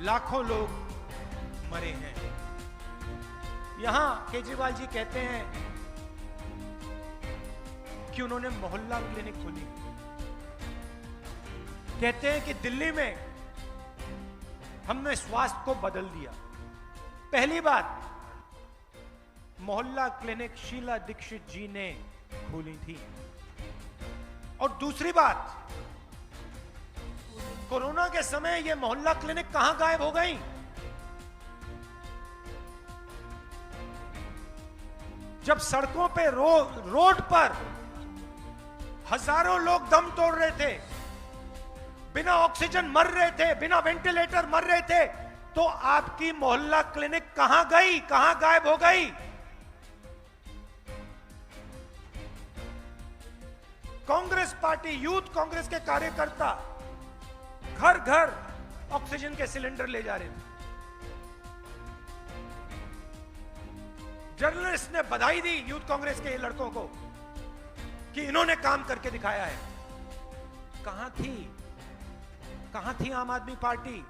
लाखों लोग मरे हैं। यहां केजरीवाल जी कहते हैं कि उन्होंने मोहल्ला क्लिनिक खोली। कहते हैं कि दिल्ली में हमने स्वास्थ्य को बदल दिया। पहली बात, मोहल्ला क्लिनिक शीला दीक्षित जी ने खोली थी। और दूसरी बात, कोरोना के समय ये मोहल्ला क्लिनिक कहां गायब हो गई? जब सड़कों पे रोड पर हजारों लोग दम तोड़ रहे थे, बिना ऑक्सीजन मर रहे थे, बिना वेंटिलेटर मर रहे थे, तो आपकी मोहल्ला क्लिनिक कहां गई, कहां गायब हो गई? कांग्रेस पार्टी, यूथ कांग्रेस के कार्यकर्ता घर घर ऑक्सीजन के सिलेंडर ले जा रहे थे। जर्नलिस्ट ने बधाई दी यूथ कांग्रेस के लड़कों को कि इन्होंने काम करके दिखाया है। कहां थी आम आदमी पार्टी?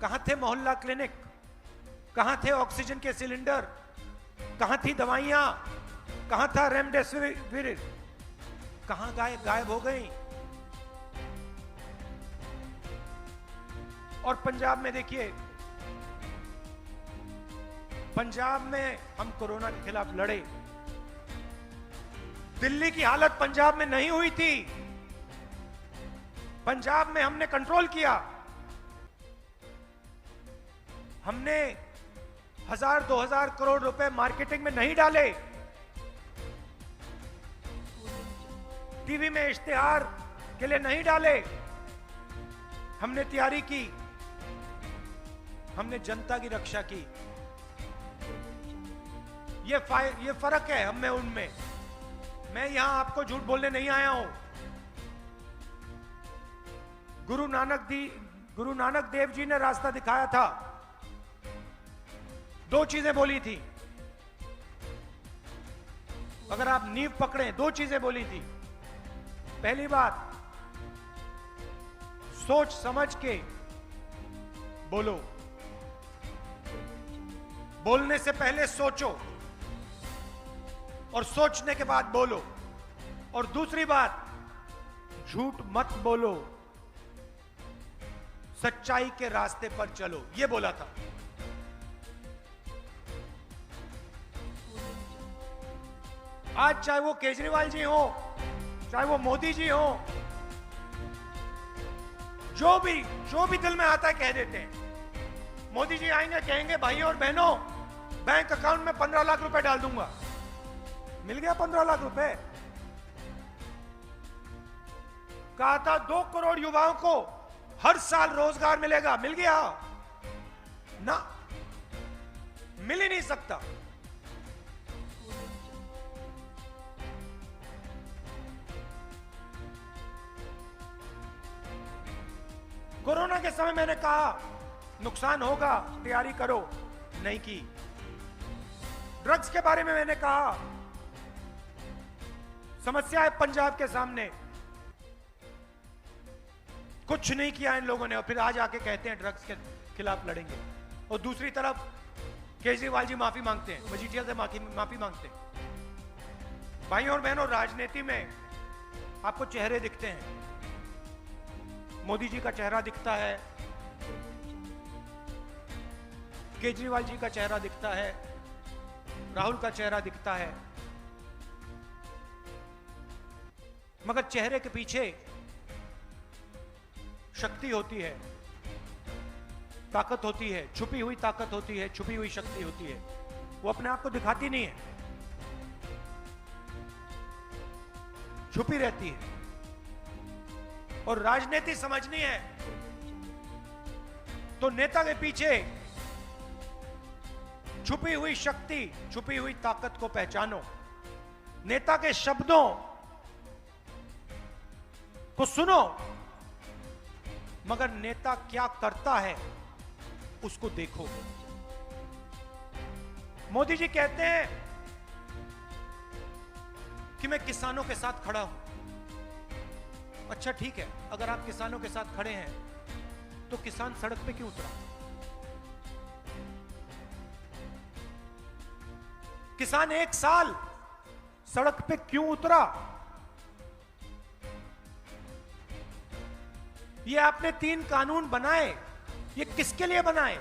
कहां थे मोहल्ला क्लिनिक? कहां थे ऑक्सीजन के सिलेंडर? कहां थी दवाइयां? कहां था रेमडेसिविर? कहां गायब हो गई? और पंजाब में देखिए, पंजाब में हम कोरोना के खिलाफ लड़े। दिल्ली की हालत पंजाब में नहीं हुई थी। पंजाब में हमने कंट्रोल किया। हमने 1000-2000 करोड़ रुपए मार्केटिंग में नहीं डाले। टीवी में इश्तिहार के लिए नहीं डाले। हमने तैयारी की, हमने जनता की रक्षा की। ये फर्क है हम में उनमें। मैं यहां आपको झूठ बोलने नहीं आया हूं। गुरु नानक देव जी ने रास्ता दिखाया था। 2 चीजें बोली थी। अगर आप नींव पकड़े, 2 चीजें बोली थी। पहली बात, सोच समझ के बोलो। बोलने से पहले सोचो और सोचने के बाद बोलो। और दूसरी बात, झूठ मत बोलो, सच्चाई के रास्ते पर चलो, यह बोला था। आज चाहे वो केजरीवाल जी हो, चाहे वो मोदी जी हो, जो भी दिल में आता है कह देते हैं। मोदी जी आएंगे, कहेंगे भाइयों और बहनों, बैंक अकाउंट में 15 लाख रुपए डाल दूंगा। मिल गया 15 लाख रुपए। कहा था 2 करोड़ युवाओं को हर साल रोजगार मिलेगा, मिल गया ना? मिल ही नहीं सकता। कोरोना के समय मैंने कहा नुकसान होगा, तैयारी करो, नहीं की। ड्रग्स के बारे में मैंने कहा समस्या है पंजाब के सामने, कुछ नहीं किया इन लोगों ने, और फिर आज आके कहते हैं ड्रग्स के खिलाफ लड़ेंगे। और दूसरी तरफ केजरीवाल जी माफी मांगते हैं, मजीठिया से माफी मांगते हैं। भाइयों और बहनों, राजनीति में आपको चेहरे दिखते हैं। मोदी जी का चेहरा दिखता है, केजरीवाल जी का चेहरा दिखता है, राहुल का चेहरा दिखता है, मगर चेहरे के पीछे शक्ति होती है, ताकत होती है, छुपी हुई ताकत होती है, छुपी हुई शक्ति होती है। वो अपने आप को दिखाती नहीं है, छुपी रहती है। और राजनीति समझनी है तो नेता के पीछे छुपी हुई शक्ति, छुपी हुई ताकत को पहचानो। नेता के शब्दों को सुनो, मगर नेता क्या करता है उसको देखो। मोदी जी कहते हैं कि मैं किसानों के साथ खड़ा हूं। अच्छा ठीक है, अगर आप किसानों के साथ खड़े हैं तो किसान सड़क पे क्यों उतरा? किसान 1 साल सड़क पे क्यों उतरा? ये आपने 3 कानून बनाए, ये किसके लिए बनाए?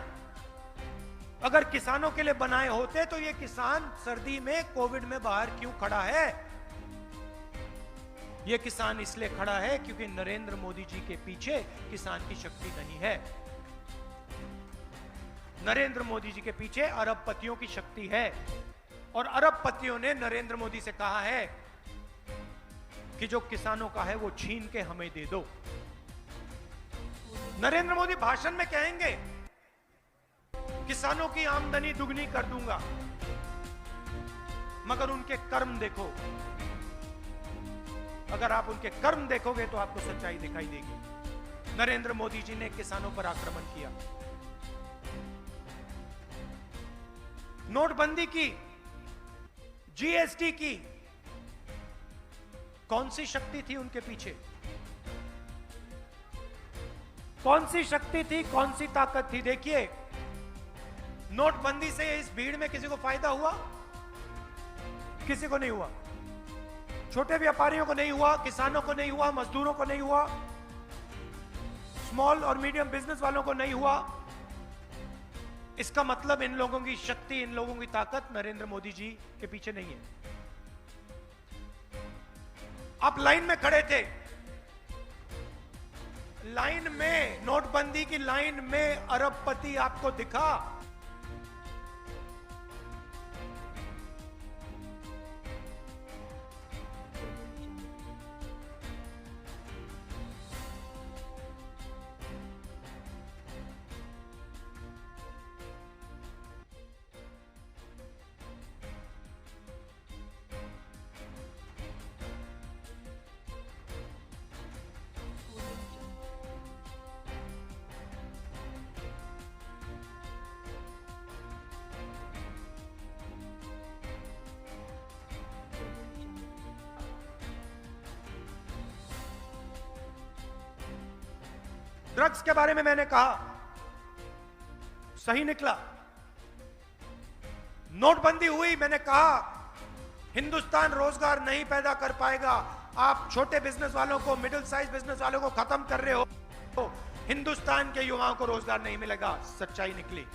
अगर किसानों के लिए बनाए होते तो ये किसान सर्दी में कोविड में बाहर क्यों खड़ा है? ये किसान इसलिए खड़ा है क्योंकि नरेंद्र मोदी जी के पीछे किसान की शक्ति नहीं है। नरेंद्र मोदी जी के पीछे अरबपतियों की शक्ति है और अरबपतियों ने नरेंद्र मोदी से कहा है कि जो किसानों का है वो छीन के हमें दे दो। नरेंद्र मोदी भाषण में कहेंगे किसानों की आमदनी दुगनी कर दूंगा, मगर उनके कर्म देखो। अगर आप उनके कर्म देखोगे तो आपको सच्चाई दिखाई देगी। नरेंद्र मोदी जी ने किसानों पर आक्रमण किया, नोटबंदी की, जीएसटी की। कौन सी शक्ति थी उनके पीछे? कौन सी शक्ति थी, कौन सी ताकत थी? देखिए, नोटबंदी से इस भीड़ में किसी को फायदा हुआ? किसी को नहीं हुआ। छोटे व्यापारियों को नहीं हुआ, किसानों को नहीं हुआ, मजदूरों को नहीं हुआ, स्मॉल और मीडियम बिजनेस वालों को नहीं हुआ। इसका मतलब इन लोगों की शक्ति, इन लोगों की ताकत नरेंद्र मोदी जी के पीछे नहीं है। आप लाइन में खड़े थे, लाइन में, नोटबंदी की लाइन में अरबपति आपको दिखा? ड्रग्स के बारे में मैंने कहा, सही निकला। नोटबंदी हुई, मैंने कहा हिंदुस्तान रोजगार नहीं पैदा कर पाएगा। आप छोटे बिजनेस वालों को, मिडिल साइज बिजनेस वालों को खत्म कर रहे हो, तो हिंदुस्तान के युवाओं को रोजगार नहीं मिलेगा। सच्चाई निकली।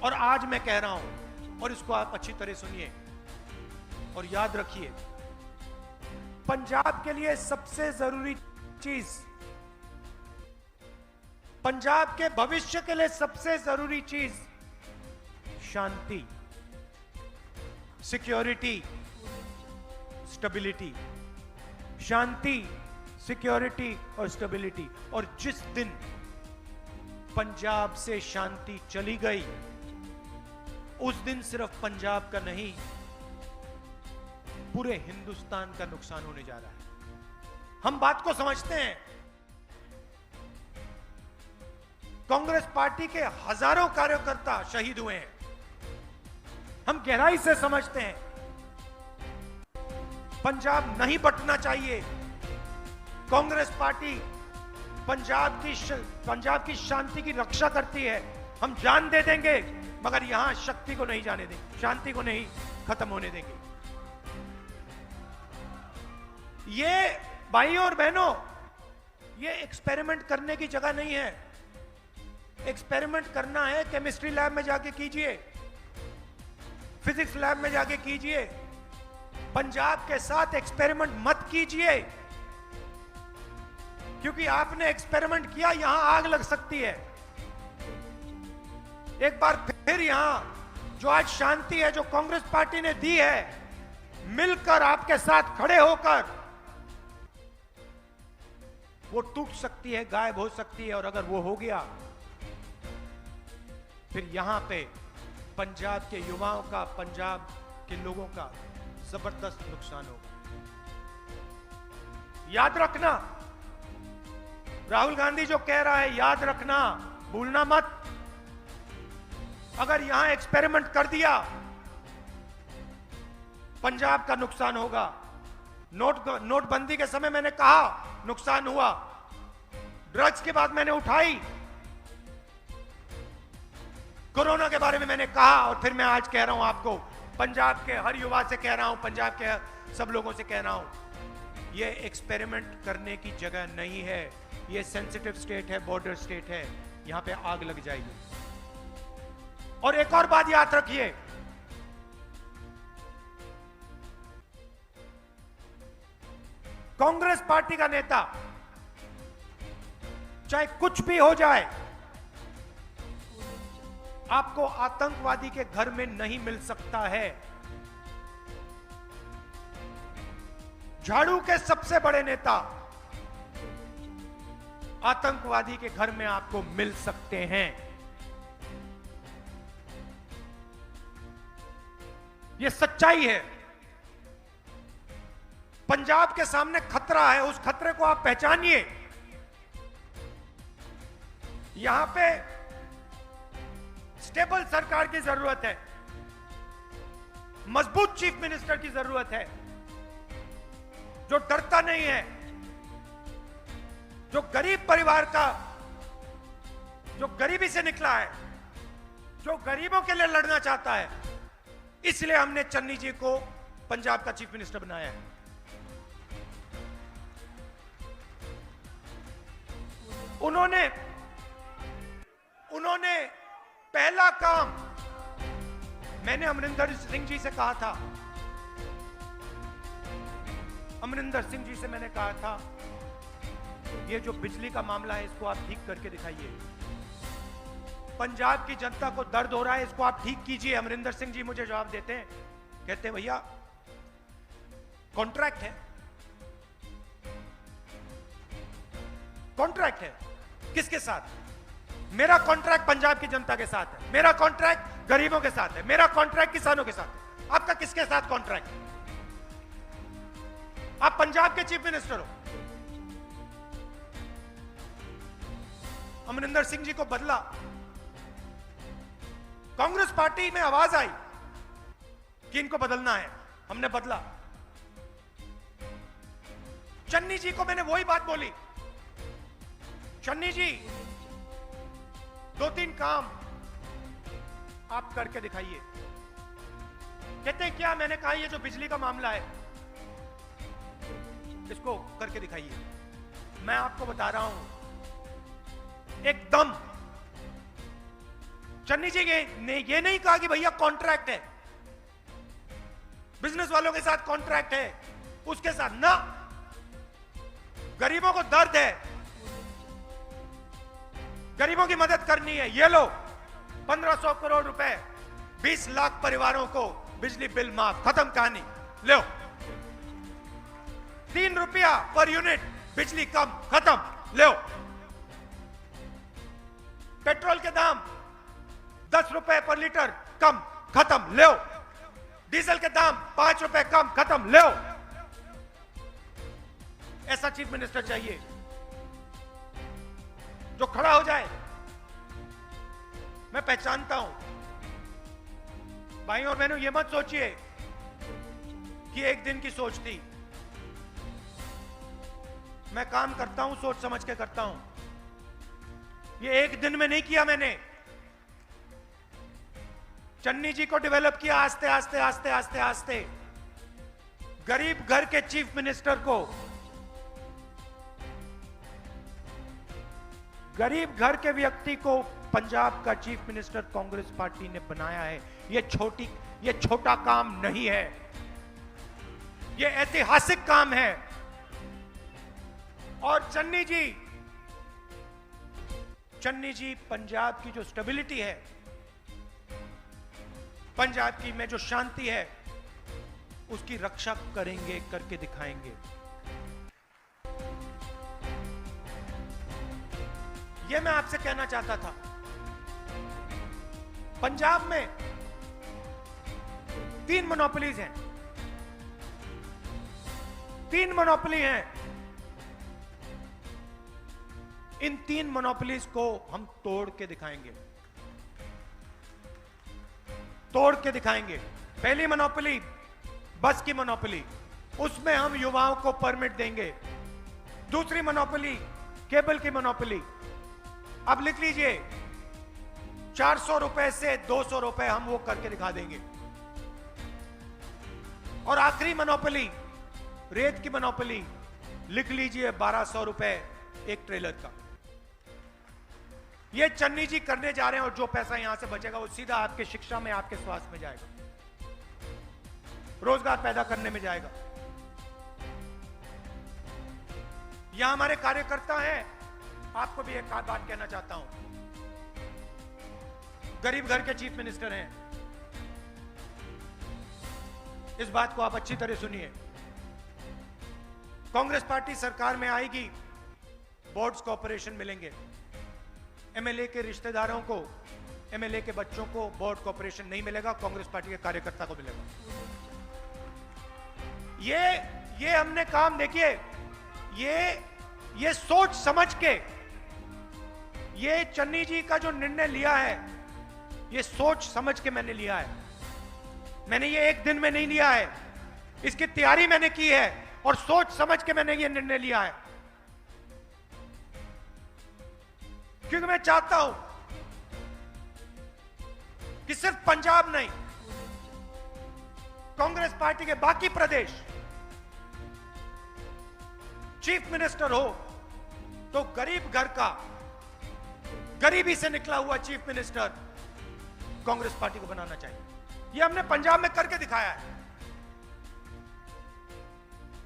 और आज मैं कह रहा हूं, और इसको आप अच्छी तरह सुनिए और याद रखिए, पंजाब के लिए सबसे जरूरी चीज, पंजाब के भविष्य के लिए सबसे जरूरी चीज शांति, सिक्योरिटी, स्टेबिलिटी। शांति, सिक्योरिटी और स्टेबिलिटी। और जिस दिन पंजाब से शांति चली गई, उस दिन सिर्फ पंजाब का नहीं, पूरे हिंदुस्तान का नुकसान होने जा रहा है। हम बात को समझते हैं। कांग्रेस पार्टी के हजारों कार्यकर्ता शहीद हुए हैं। हम गहराई से समझते हैं, पंजाब नहीं बंटना चाहिए। कांग्रेस पार्टी पंजाब की शांति की रक्षा करती है। हम जान दे देंगे, मगर यहां शक्ति को नहीं जाने देंगे, शांति को नहीं खत्म होने देंगे। ये भाइयों और बहनों, ये एक्सपेरिमेंट करने की जगह नहीं है। एक्सपेरिमेंट करना है केमिस्ट्री लैब में जाके कीजिए, फिजिक्स लैब में जाके कीजिए। पंजाब के साथ एक्सपेरिमेंट मत कीजिए, क्योंकि आपने एक्सपेरिमेंट किया, यहां आग लग सकती है। एक बार फिर यहां जो आज शांति है, जो कांग्रेस पार्टी ने दी है, मिलकर आपके साथ खड़े होकर, वो टूट सकती है, गायब हो सकती है। और अगर वो हो गया, फिर यहां पे पंजाब के युवाओं का, पंजाब के लोगों का जबरदस्त नुकसान होगा। याद रखना, राहुल गांधी जो कह रहा है, याद रखना, भूलना मत। अगर यहां एक्सपेरिमेंट कर दिया, पंजाब का नुकसान होगा। नोटबंदी के समय मैंने कहा नुकसान हुआ, ड्रग्स के बाद मैंने उठाई, कोरोना के बारे में मैंने कहा और फिर मैं आज कह रहा हूं आपको, पंजाब के हर युवा से कह रहा हूं, पंजाब के सब लोगों से कह रहा हूं, ये एक्सपेरिमेंट करने की जगह नहीं है। ये सेंसिटिव स्टेट है, बॉर्डर स्टेट है, यहां पे आग लग जाएगी। और एक और बात याद रखिए, कांग्रेस पार्टी का नेता चाहे कुछ भी हो जाए, आपको आतंकवादी के घर में नहीं मिल सकता है। झाड़ू के सबसे बड़े नेता आतंकवादी के घर में आपको मिल सकते हैं। यह सच्चाई है। पंजाब के सामने खतरा है, उस खतरे को आप पहचानिए। यहां पे स्टेबल सरकार की जरूरत है, मजबूत चीफ मिनिस्टर की जरूरत है, जो डरता नहीं है, जो गरीब परिवार का, जो गरीबी से निकला है, जो गरीबों के लिए लड़ना चाहता है। इसलिए हमने चन्नी जी को पंजाब का चीफ मिनिस्टर बनाया है। उन्होंने पहला काम, मैंने अमरिंदर सिंह जी से कहा था, अमरिंदर सिंह जी से मैंने कहा था, ये जो बिजली का मामला है इसको आप ठीक करके दिखाइए। पंजाब की जनता को दर्द हो रहा है, इसको आप ठीक कीजिए। अमरिंदर सिंह जी मुझे जवाब देते हैं, कहते हैं भैया कॉन्ट्रैक्ट है। कॉन्ट्रैक्ट है किसके साथ? मेरा कॉन्ट्रैक्ट पंजाब की जनता के साथ है, मेरा कॉन्ट्रैक्ट गरीबों के साथ है, मेरा कॉन्ट्रैक्ट किसानों के साथ है। आपका किसके साथ कॉन्ट्रैक्ट? आप पंजाब के चीफ मिनिस्टर हो। अमरिंदर सिंह जी को बदला, कांग्रेस पार्टी में आवाज आई कि इनको बदलना है, हमने बदला। चन्नी जी को मैंने वही बात बोली, चन्नी जी 2-3 काम आप करके दिखाइए। कहते हैं क्या? मैंने कहा ये जो बिजली का मामला है इसको करके दिखाइए। मैं आपको बता रहा हूं, एकदम चन्नी जी ने ये नहीं कहा कि भैया कॉन्ट्रैक्ट है, बिजनेस वालों के साथ कॉन्ट्रैक्ट है, उसके साथ ना, गरीबों को दर्द है, गरीबों की मदद करनी है, ये लो 1500 करोड़ रुपए, 20 लाख परिवारों को बिजली बिल माफ, खत्म कहानी, लो 3 रुपया पर यूनिट बिजली कम, खत्म, लो पेट्रोल के दाम 10 रुपए पर लीटर कम, खत्म, लो डीजल के दाम 5 रुपए कम, खत्म, लो। ऐसा चीफ मिनिस्टर चाहिए जो खड़ा हो जाए। मैं पहचानता हूं भाई और बहनों, ये मत सोचिए कि एक दिन की सोच थी। मैं काम करता हूं, सोच समझ के करता हूं, ये एक दिन में नहीं किया मैंने। चन्नी जी को डेवलप किया आस्ते आस्ते आस्ते आस्ते आस्ते। गरीब घर के चीफ मिनिस्टर को, गरीब घर के व्यक्ति को पंजाब का चीफ मिनिस्टर कांग्रेस पार्टी ने बनाया है। ये छोटा काम नहीं है, ये ऐतिहासिक काम है। और चन्नी जी पंजाब की जो स्टेबिलिटी है, पंजाब की में जो शांति है, उसकी रक्षा करेंगे, करके दिखाएंगे। यह मैं आपसे कहना चाहता था। पंजाब में 3 मोनोपोलीज हैं, 3 मोनोपोली हैं। इन 3 मोनोपोलीज को हम तोड़ के दिखाएंगे, तोड़ के दिखाएंगे। पहली मोनोपोली बस की मोनोपोली, उसमें हम युवाओं को परमिट देंगे। दूसरी मोनोपोली केबल की मोनोपोली। अब लिख लीजिए, 400 रुपए से 200 रुपए हम वो करके दिखा देंगे। और आखिरी मोनोपोली, रेत की मोनोपोली, लिख लीजिए 1200 रुपए एक ट्रेलर का। ये चन्नी जी करने जा रहे हैं, और जो पैसा यहां से बचेगा वो सीधा आपके शिक्षा में, आपके स्वास्थ्य में जाएगा, रोजगार पैदा करने में जाएगा। यहां हमारे कार्यकर्ता हैं, आपको भी एक बात कहना चाहता हूं। गरीब घर के चीफ मिनिस्टर हैं, इस बात को आप अच्छी तरह सुनिए। कांग्रेस पार्टी सरकार में आएगी, बोर्ड्स कॉर्पोरेशन मिलेंगे, एमएलए के रिश्तेदारों को, एमएलए के बच्चों को बोर्ड कॉर्पोरेशन नहीं मिलेगा, कांग्रेस पार्टी के कार्यकर्ता को मिलेगा। ये हमने काम, देखिए, ये सोच समझ के, ये चन्नी जी का जो निर्णय लिया है, ये सोच समझ के मैंने लिया है। मैंने ये एक दिन में नहीं लिया है, इसकी तैयारी मैंने की है और सोच समझ के मैंने ये निर्णय लिया है, क्योंकि मैं चाहता हूं कि सिर्फ पंजाब नहीं, कांग्रेस पार्टी के बाकी प्रदेश चीफ मिनिस्टर हो तो गरीब घर का, गरीबी से निकला हुआ चीफ मिनिस्टर कांग्रेस पार्टी को बनाना चाहिए। ये हमने पंजाब में करके दिखाया है।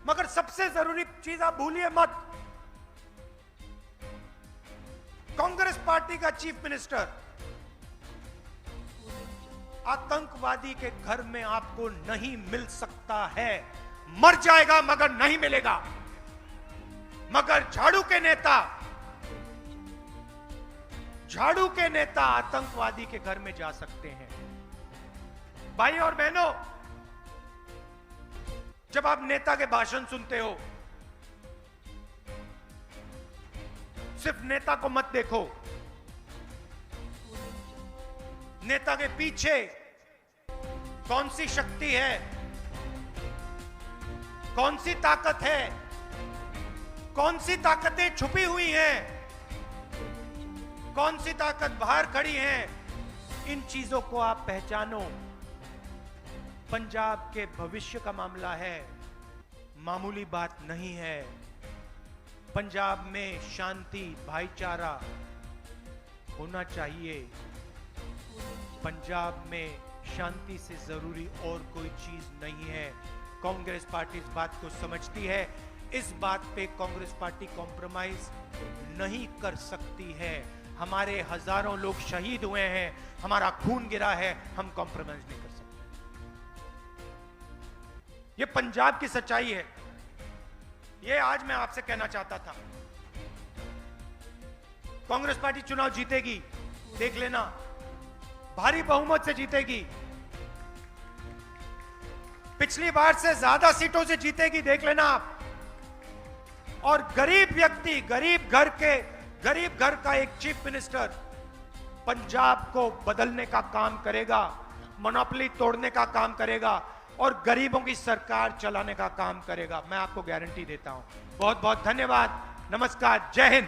मगर सबसे जरूरी चीज आप भूलिए मत, कांग्रेस पार्टी का चीफ मिनिस्टर आतंकवादी के घर में आपको नहीं मिल सकता है। मर जाएगा मगर नहीं मिलेगा। मगर झाड़ू के नेता आतंकवादी के घर में जा सकते हैं। भाई और बहनों, जब आप नेता के भाषण सुनते हो, सिर्फ नेता को मत देखो, नेता के पीछे कौन सी शक्ति है, कौन सी ताकत है, कौन सी ताकतें छुपी हुई हैं, कौन सी ताकत बाहर खड़ी है, इन चीजों को आप पहचानो। पंजाब के भविष्य का मामला है, मामूली बात नहीं है। पंजाब में शांति, भाईचारा होना चाहिए। पंजाब में शांति से जरूरी और कोई चीज नहीं है। कांग्रेस पार्टी इस बात को समझती है। इस बात पे कांग्रेस पार्टी कॉम्प्रोमाइज नहीं कर सकती है। हमारे हजारों लोग शहीद हुए हैं, हमारा खून गिरा है, हम कॉम्प्रोमाइज नहीं कर सकते। ये पंजाब की सच्चाई है। ये आज मैं आपसे कहना चाहता था। कांग्रेस पार्टी चुनाव जीतेगी, देख लेना, भारी बहुमत से जीतेगी, पिछली बार से ज्यादा सीटों से जीतेगी, देख लेना आप। और गरीब व्यक्ति, गरीब घर का एक चीफ मिनिस्टर पंजाब को बदलने का काम करेगा, मोनोपोली तोड़ने का काम करेगा और गरीबों की सरकार चलाने का काम करेगा। मैं आपको गारंटी देता हूं। बहुत बहुत धन्यवाद। नमस्कार। जय हिंद।